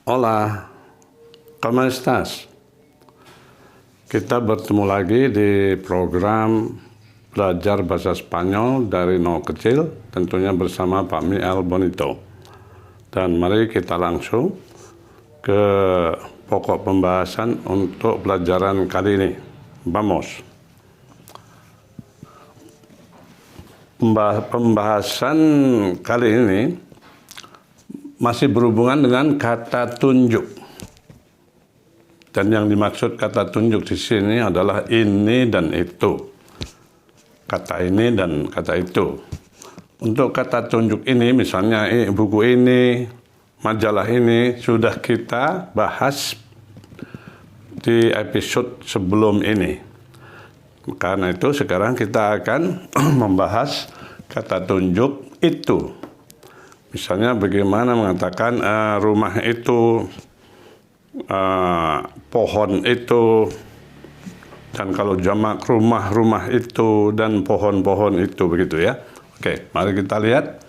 Hola, ¿cómo estás? Kita bertemu lagi di program belajar bahasa Spanyol dari nol kecil, tentunya bersama Pak Miel Bonito. Dan mari kita langsung ke pokok pembahasan untuk pelajaran kali ini. Vamos. Pembahasan kali ini masih berhubungan dengan kata tunjuk. Dan yang dimaksud kata tunjuk di sini adalah ini dan itu. Kata ini dan kata itu. Untuk kata tunjuk ini, misalnya buku ini, majalah ini, sudah kita bahas di episode sebelum ini. Karena itu sekarang kita akan membahas kata tunjuk itu. Misalnya bagaimana mengatakan rumah itu, pohon itu, dan kalau jamak rumah-rumah itu dan pohon-pohon itu, begitu ya. Oke, mari kita lihat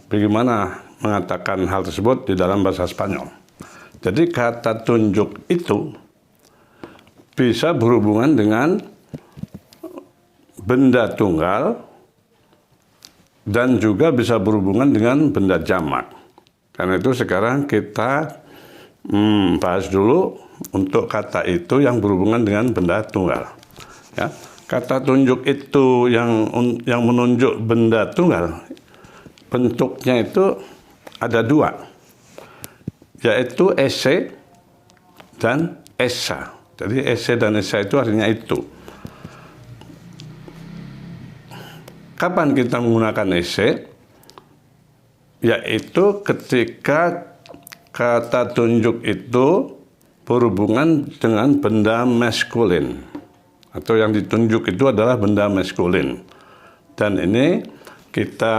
bagaimana mengatakan hal tersebut di dalam bahasa Spanyol. Jadi kata tunjuk itu bisa berhubungan dengan benda tunggal dan juga bisa berhubungan dengan benda jamak. Karena itu sekarang kita bahas dulu untuk kata itu yang berhubungan dengan benda tunggal. Ya, kata tunjuk itu yang menunjuk benda tunggal, bentuknya itu ada dua, yaitu ese dan esa. Jadi ese dan esa itu artinya itu. Kapan kita menggunakan ese? Yaitu ketika kata tunjuk itu berhubungan dengan benda maskulin. Atau yang ditunjuk itu adalah benda maskulin. Dan ini kita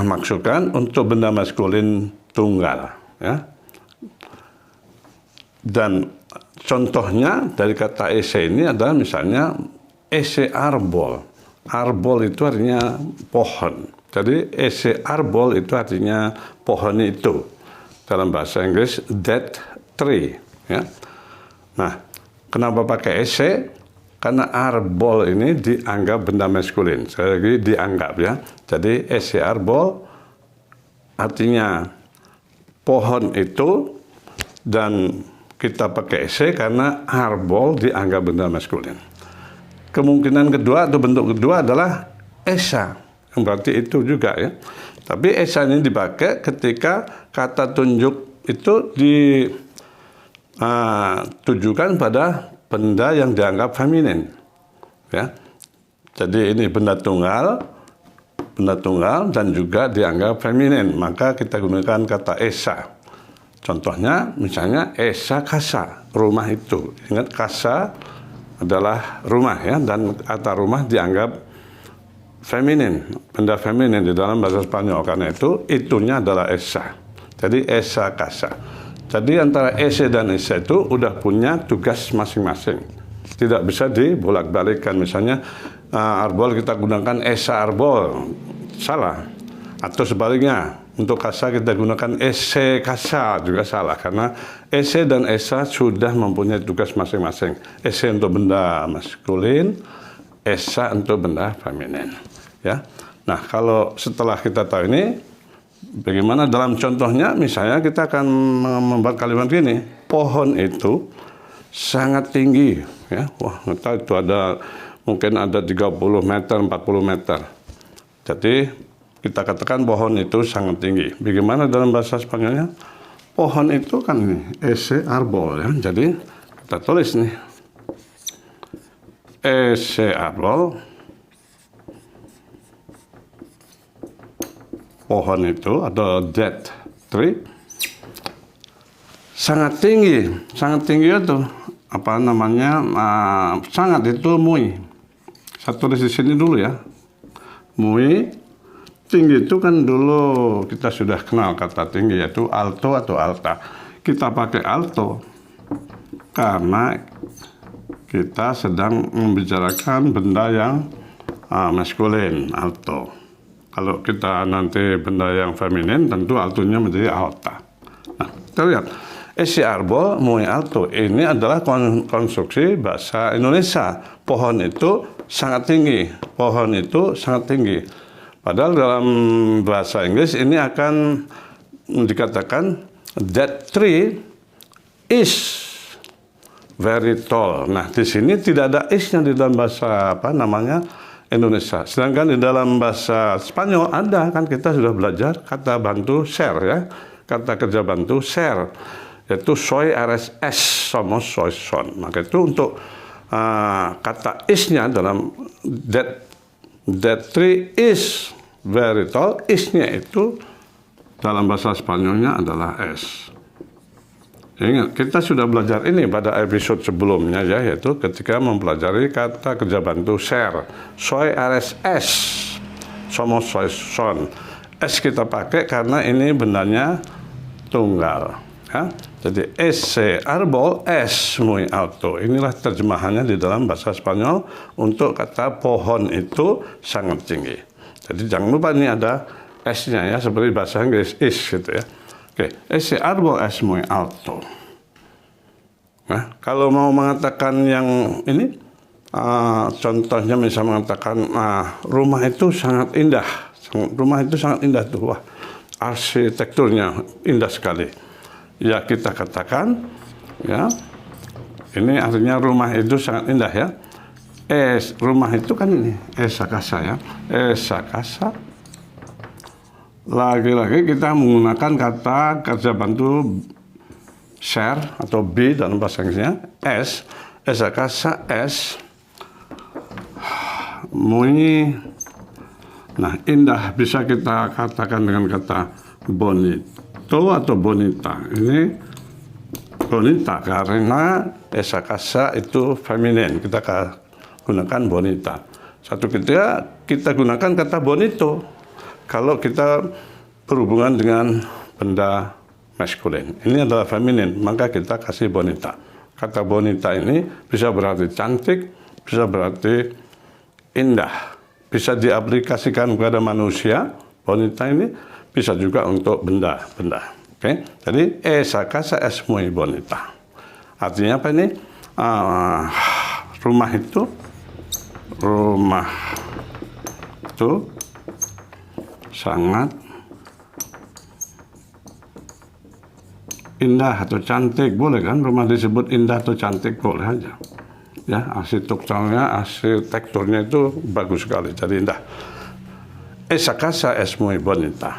maksudkan untuk benda maskulin tunggal. Ya. Dan contohnya dari kata ese ini adalah misalnya ese arbol. Arbol itu artinya pohon. Jadi ese arbol itu artinya pohon itu. Dalam bahasa Inggris that tree. Ya. Nah, kenapa pakai ese? Karena arbol ini dianggap benda maskulin. Sekali lagi dianggap ya. Jadi ese arbol artinya pohon itu, dan kita pakai ese karena arbol dianggap benda maskulin. Kemungkinan kedua atau bentuk kedua adalah esa, yang berarti itu juga ya. Tapi esa ini dipakai ketika kata tunjuk itu ditujukan pada benda yang dianggap feminin. Ya. Jadi ini benda tunggal dan juga dianggap feminin. Maka kita gunakan kata esa. Contohnya misalnya esa casa, rumah itu. Ingat casa adalah rumah ya, dan kata rumah dianggap feminin, benda feminin di dalam bahasa Spanyol. Karena itu itunya adalah esa. Jadi esa casa. Jadi antara ese dan esa itu udah punya tugas masing-masing. Tidak bisa dibolak-balikkan. Misalnya arbol kita gunakan esa arbol, salah. Atau sebaliknya, untuk kasa kita gunakan ese kasa, juga salah. Karena ese dan esa sudah mempunyai tugas masing-masing. Ese untuk benda maskulin, esa untuk benda feminin. Ya. Nah, kalau setelah kita tahu ini, bagaimana dalam contohnya? Misalnya kita akan membuat kalimat gini, pohon itu sangat tinggi. Ya. Wah, nggak tahu itu mungkin ada 30 meter, 40 meter. Jadi kita katakan pohon itu sangat tinggi. Bagaimana dalam bahasa Spanyolnya? Pohon itu kan ini, ese arbol ya. Jadi kita tulis nih, ese arbol, pohon itu atau that tree sangat tinggi. Sangat tinggi itu apa namanya? Sangat itu muy. Saya tulis di sini dulu ya. Muy. Tinggi itu kan dulu kita sudah kenal kata tinggi, yaitu alto atau alta. Kita pakai alto karena kita sedang membicarakan benda yang maskulin, alto. Kalau kita nanti benda yang feminin, tentu altonya menjadi alta. Nah, kita lihat. Esse arbol muy alto. Ini adalah konstruksi bahasa Indonesia. Pohon itu sangat tinggi. Pohon itu sangat tinggi. Padahal dalam bahasa Inggris ini akan dikatakan that tree is very tall. Nah, di sini tidak ada is-nya di dalam bahasa Indonesia. Sedangkan di dalam bahasa Spanyol ada, kan kita sudah belajar kata bantu share ya. Kata kerja bantu share. Yaitu soy RSS somos soy son. Maka itu untuk kata is-nya dalam that tree is very tall, is-nya itu dalam bahasa Spanyolnya adalah S. Ingat, kita sudah belajar ini pada episode sebelumnya ya, yaitu ketika mempelajari kata kerja bantu share. Soy RSS somos soy son. S kita pakai karena ini bendanya tunggal. Ya. Jadi ese arbol es muy alto. Inilah terjemahannya di dalam bahasa Spanyol untuk kata pohon itu sangat tinggi. Jadi jangan lupa ini ada S-nya ya, seperti bahasa Inggris is gitu ya. Oke, ese arbol es muy alto. Nah, kalau mau mengatakan yang ini, contohnya misalnya mengatakan rumah itu sangat indah. Rumah itu sangat indah tuh, wah, arsitekturnya indah sekali. Ya kita katakan ya, ini artinya rumah itu sangat indah ya. Rumah itu kan ini esa casa ya, esa casa. Lagi-lagi kita menggunakan kata kerja bantu share atau be dalam bahasa Inggrisnya es, esa casa es muy. Nah, indah bisa kita katakan dengan kata bonito atau bonita. Ini bonita karena esa casa itu feminin. Kita gunakan bonita. Satu ketika kita gunakan kata bonito kalau kita berhubungan dengan benda maskulin. Ini adalah feminin, maka kita kasih bonita. Kata bonita ini bisa berarti cantik, bisa berarti indah. Bisa diaplikasikan kepada manusia. Bonita ini bisa juga untuk benda-benda. Oke, jadi esa casa es muy bonita. Artinya apa ini? Rumah itu sangat indah atau cantik. Boleh kan rumah disebut indah atau cantik, boleh aja. Ya, arsitekturnya itu bagus sekali, jadi indah. Esa casa es muy bonita.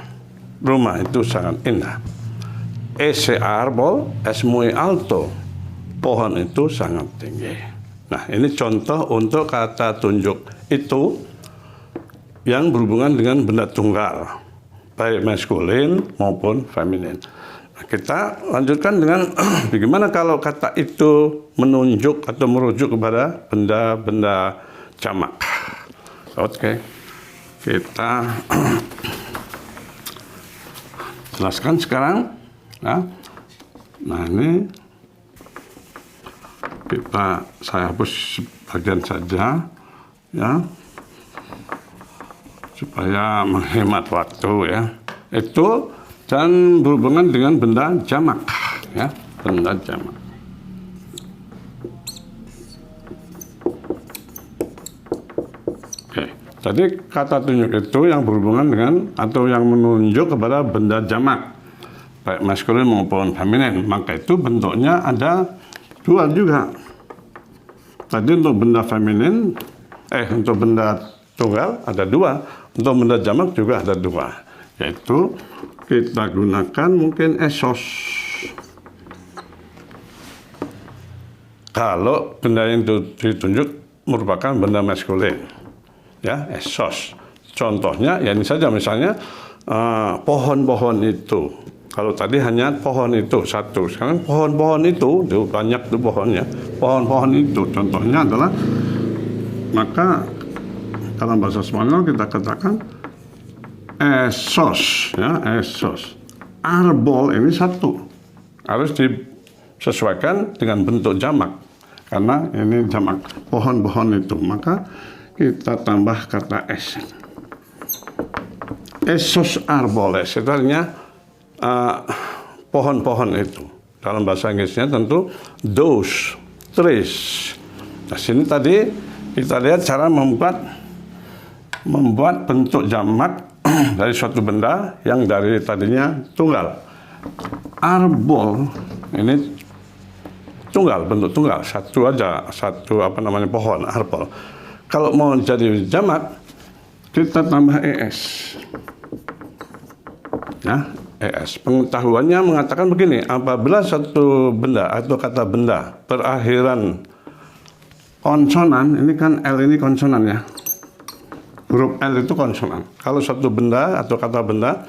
Rumah itu sangat indah. Ese árbol es muy alto. Pohon itu sangat tinggi. Nah, ini contoh untuk kata tunjuk itu yang berhubungan dengan benda tunggal, baik maskulin maupun feminin. Nah, kita lanjutkan dengan bagaimana kalau kata itu menunjuk atau merujuk kepada benda-benda jamak. Oke, kita jelaskan sekarang. Nah ini saya hapus bagian saja ya, supaya menghemat waktu ya. Itu dan berhubungan dengan benda jamak ya, benda jamak. Oke, jadi kata tunjuk itu yang berhubungan dengan atau yang menunjuk kepada benda jamak, baik maskulin maupun feminin. Maka itu bentuknya ada dua juga. Tadi untuk benda feminin, untuk benda tunggal ada dua, untuk benda jamak juga ada dua. Yaitu kita gunakan mungkin esos. Kalau benda yang ditunjuk merupakan benda maskulin, ya esos. Contohnya ya ini saja, misalnya pohon-pohon itu. Kalau tadi hanya pohon itu satu, sekarang pohon-pohon itu banyak tuh pohonnya. Pohon-pohon itu contohnya adalah, maka dalam bahasa Spanyol kita katakan esos, ya esos. Arbol ini satu, harus disesuaikan dengan bentuk jamak, karena ini jamak pohon-pohon itu. Maka kita tambah kata es. esos arboles, itu artinya pohon-pohon itu. Dalam bahasa Inggrisnya tentu those trees. Nah, sini tadi kita lihat cara membuat bentuk jamak dari suatu benda yang dari tadinya tunggal. Arbol ini tunggal, bentuk tunggal, satu aja, pohon, arbol. Kalau mau jadi jamak, kita tambah es. Ya, es. Pengetahuannya mengatakan begini, apabila satu benda atau kata benda berakhiran konsonan, ini kan L ini konsonan ya. Huruf L itu konsonan. Kalau satu benda atau kata benda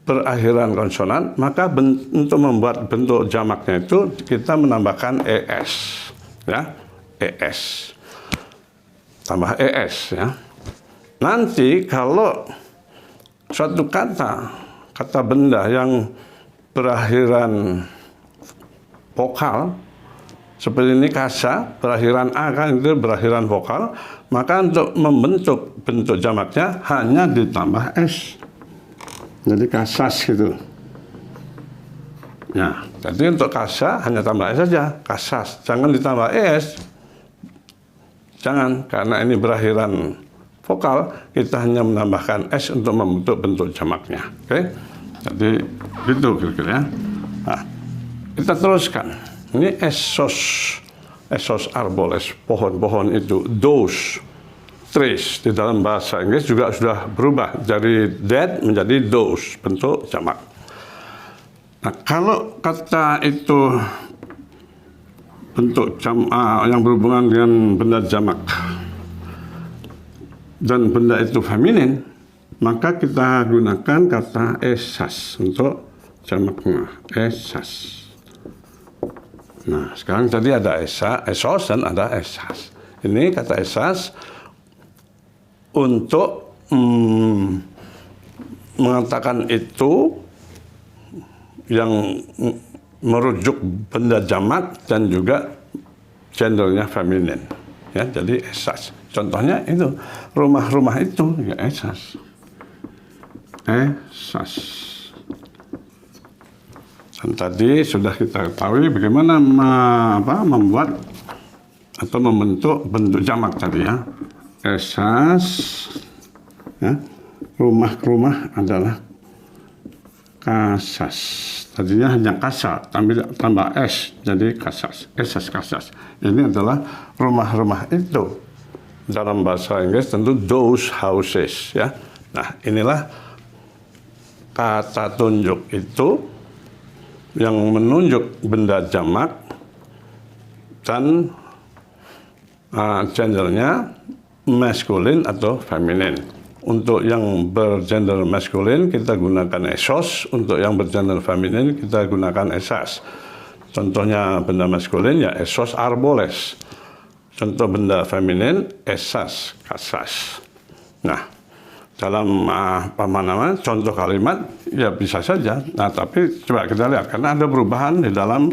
berakhiran konsonan, maka untuk membuat bentuk jamaknya itu kita menambahkan es, ya, es, tambah es, ya. Nanti kalau suatu kata benda yang berakhiran vokal, seperti ini kasa, berakhiran a kan itu berakhiran vokal, maka untuk membentuk bentuk jamaknya hanya ditambah s. Jadi kasas gitu. Ya, jadi untuk kasa hanya tambah es saja, kasas. Jangan ditambah es. Jangan, karena ini berakhiran vokal, kita hanya menambahkan s untuk membentuk bentuk jamaknya. Oke? Jadi gitu kira-kira ya. Nah, kita teruskan. Ini esos arboles, pohon-pohon itu, those trees di dalam bahasa Inggris juga sudah berubah dari that menjadi those, bentuk jamak. Nah, kalau kata itu bentuk jamak yang berhubungan dengan benda jamak dan benda itu feminin, maka kita gunakan kata esas untuk jamaknya, esas. Nah, sekarang tadi ada esos dan ada esas. Ini kata esas untuk mengatakan itu yang merujuk benda jamak dan juga gendernya feminin. Ya, jadi esas. Contohnya itu rumah-rumah itu ya esas. Esas. Dan tadi sudah kita ketahui bagaimana membuat atau membentuk bentuk jamak tadi ya. Esas, ya, rumah adalah kasas. Tadinya hanya kasa, tambah es, jadi kasas. Esas kasas. Ini adalah rumah-rumah itu. Dalam bahasa Inggris tentu those houses, ya. Nah, inilah kata tunjuk itu yang menunjuk benda jamak dan gendernya maskulin atau feminin. Untuk yang bergender maskulin kita gunakan esos, untuk yang bergender feminin kita gunakan esas. Contohnya benda maskulin ya esos arboles. Contoh benda feminin esas kasas. Nah, dalam contoh kalimat ya bisa saja. Nah, tapi coba kita lihat karena ada perubahan di dalam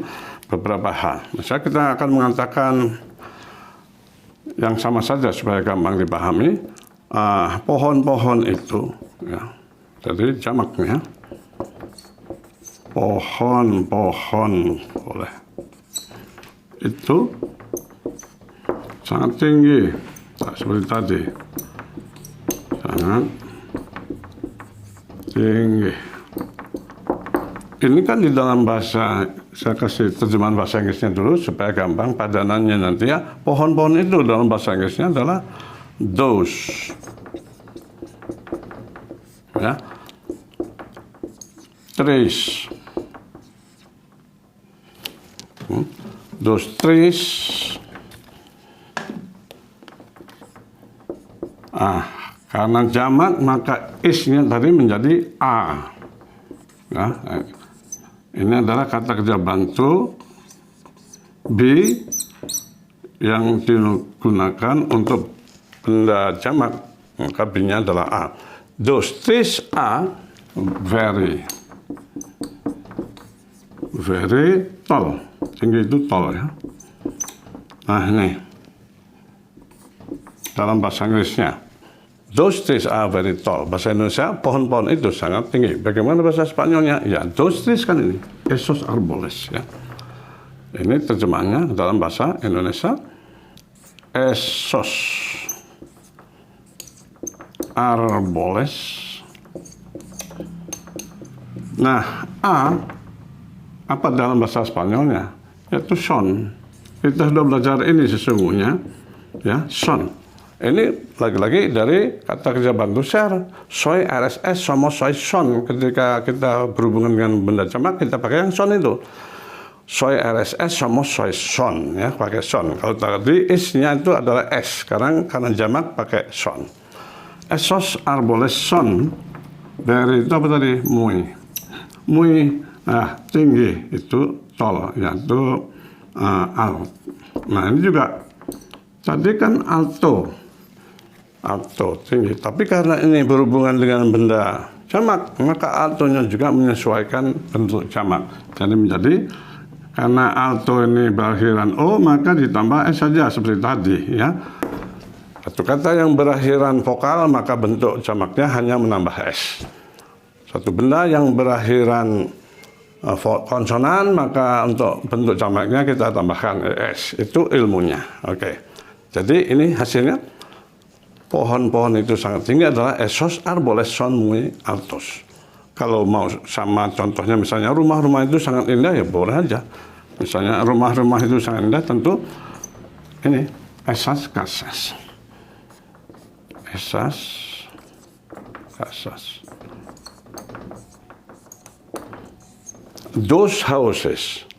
beberapa hal. Misalnya kita akan mengatakan yang sama saja supaya gampang dipahami, pohon-pohon itu, ya. Jadi jamaknya pohon-pohon boleh itu sangat tinggi, seperti tadi, sangat tinggi. Ini kan di dalam bahasa, saya kasih terjemahan bahasa Inggrisnya dulu supaya gampang padanannya nanti ya. Pohon-pohon itu dalam bahasa Inggrisnya adalah those. Ya. Trees. Those trees. Karena jamak maka is-nya tadi menjadi a. Ya. Ini adalah kata kerja bantu B yang digunakan untuk benda jamak, maka B-nya adalah A. Those trees are very tall. Tinggi itu tall ya. Nah ini dalam bahasa Inggrisnya Those trees are very tall. Bahasa Indonesia, pohon-pohon itu sangat tinggi. Bagaimana bahasa Spanyolnya? Ya, those trees kan ini. Esos árboles. Ya. Ini terjemahannya dalam bahasa Indonesia. Esos árboles. Nah, apa dalam bahasa Spanyolnya? Yaitu son. Kita sudah belajar ini sesungguhnya. Ya, son. Ini lagi-lagi dari kata kerja bantu share. Soy RSS, somos soy son. Ketika kita berhubungan dengan benda jamak, kita pakai yang son itu. Soy RSS, somos soy son. Ya, pakai son. Kalau tadi is-nya itu adalah s. Sekarang karena jamak pakai son. Esos árboles son. Dari itu apa tadi? Muy. Muy, tinggi. Itu tall. Yaitu alt. Nah, ini juga. Tadi kan alto tinggi, tapi karena ini berhubungan dengan benda jamak, maka altonya juga menyesuaikan bentuk jamak. Jadi menjadi, karena alto ini berakhiran o, maka ditambah s saja seperti tadi, ya. Satu kata yang berakhiran vokal, maka bentuk jamaknya hanya menambah s. Satu benda yang berakhiran konsonan, maka untuk bentuk jamaknya kita tambahkan es. Itu ilmunya. Oke. Jadi ini hasilnya. Pohon-pohon itu sangat tinggi adalah esos árboles son muy altos. Kalau mau sama contohnya misalnya rumah-rumah itu sangat indah, ya boleh aja. Misalnya rumah-rumah itu sangat indah, tentu ini esas casas. Esas casas. Dos houses.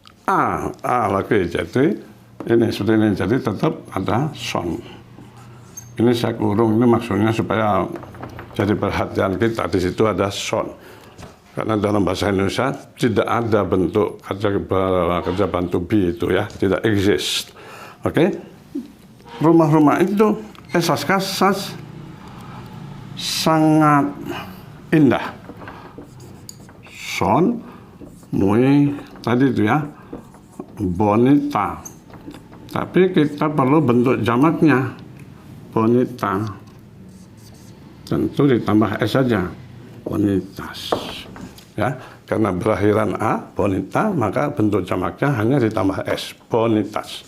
Lagi jadi ini seperti ini, jadi tetap ada son. Ini saya kurung, ini maksudnya supaya jadi perhatian kita, di situ ada son. Karena dalam bahasa Indonesia tidak ada bentuk kerja bantu be itu, ya, tidak exist. Oke. Rumah-rumah itu esas casas sangat indah. Son muy tadi itu, ya, bonita. Tapi kita perlu bentuk jamaknya. Bonita, tentu ditambah s saja, bonitas, ya, karena berakhiran a, bonita, maka bentuk jamaknya hanya ditambah s, bonitas.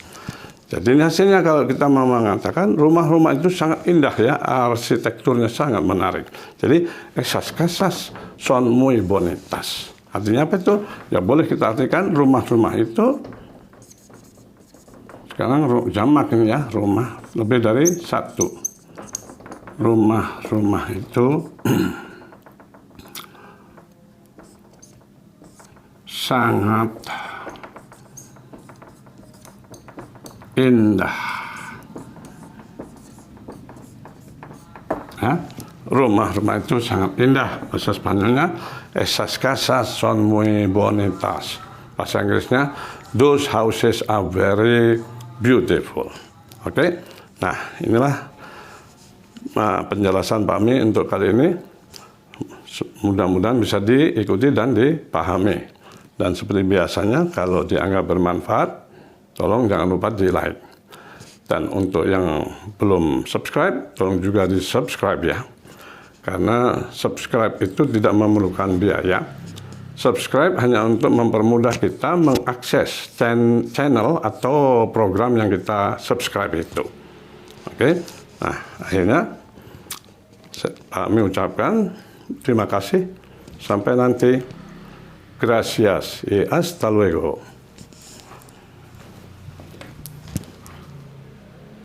Jadi ini hasilnya kalau kita mau mengatakan rumah-rumah itu sangat indah, ya, arsitekturnya sangat menarik. Jadi esas casas son muy bonitas. Artinya apa itu? Ya boleh kita artikan rumah-rumah itu. Sekarang jamak ini, ya, rumah lebih dari satu. Rumah-rumah itu sangat indah. Ya, rumah-rumah itu sangat indah. Bahasa Spanyolnya esas casas son muy bonitas. Bahasa Inggrisnya those houses are very beautiful. Oke. Nah, inilah penjelasan Pak Mi untuk kali ini. Mudah-mudahan bisa diikuti dan dipahami. Dan seperti biasanya, kalau dianggap bermanfaat, tolong jangan lupa di like. Dan untuk yang belum subscribe, tolong juga di subscribe, ya. Karena subscribe itu tidak memerlukan biaya. Subscribe hanya untuk mempermudah kita mengakses channel atau program yang kita subscribe itu. Oke. Nah, akhirnya kami ucapkan terima kasih. Sampai nanti. Gracias y hasta luego.